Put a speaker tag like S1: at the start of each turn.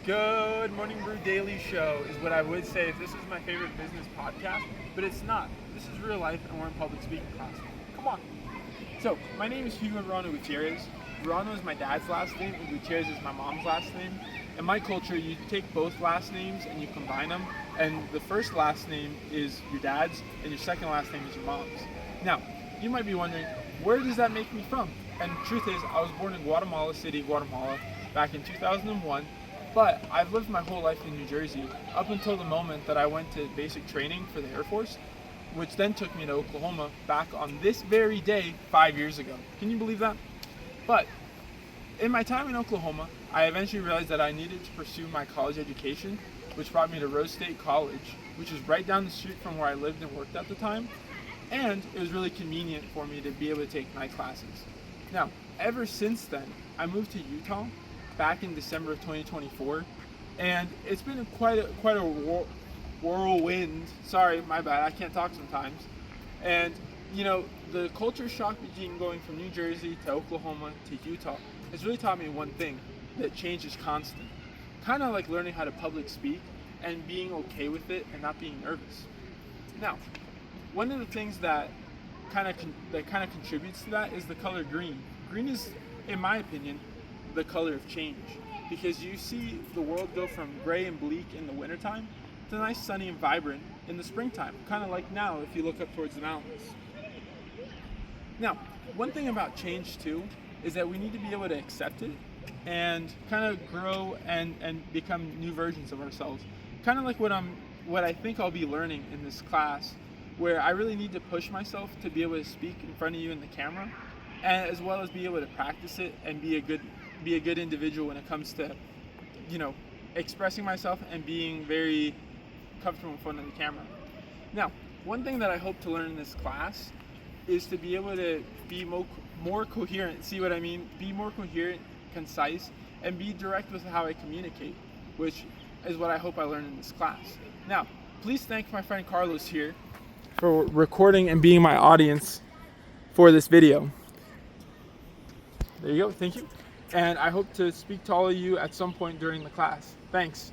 S1: Good Morning Brew Daily Show is what I would say if this is my favorite business podcast, but it's not. This is real life and we're in public speaking class. Come on. So, my name is Hugo Gutierrez. Verano is my dad's last name and Gutierrez is my mom's last name. In my culture, you take both last names and you combine them, and the first last name is your dad's and your second last name is your mom's. Now, you might be wondering, where does that make me from? And the truth is, I was born in Guatemala City, Guatemala, back in 2001, but I've lived my whole life in New Jersey up until the moment that I went to basic training for the Air Force, which then took me to Oklahoma back on this very day 5 years ago. Can you believe that? But in my time in Oklahoma, I eventually realized that I needed to pursue my college education, which brought me to Rose State College, which is right down the street from where I lived and worked at the time, and it was really convenient for me to be able to take night classes. Now, ever since then, I moved to Utah back in December of 2024, and it's been quite a whirlwind. Sorry, my bad, I can't talk sometimes. And the culture shock between going from New Jersey to Oklahoma to Utah has really taught me one thing, that change is constant. Kind of like learning how to public speak and being okay with it and not being nervous. Now, one of the things that kind of contributes to that is the color green. Green is, in my opinion, the color of change, because you see the world go from gray and bleak in the wintertime to nice, sunny, and vibrant in the springtime, kind of like now if you look up towards the mountains. Now, one thing about change too is that we need to be able to accept it and kind of grow and become new versions of ourselves. Kind of like what I think I'll be learning in this class, where I really need to push myself to be able to speak in front of you in the camera, and as well as be able to practice it and be a good individual when it comes to, expressing myself and being very comfortable in front of the camera. Now, one thing that I hope to learn in this class is to be able to be more coherent. See what I mean? Be more coherent, concise, and be direct with how I communicate, which is what I hope I learn in this class. Now, please thank my friend Carlos here for recording and being my audience for this video. There you go, thank you. And I hope to speak to all of you at some point during the class. Thanks.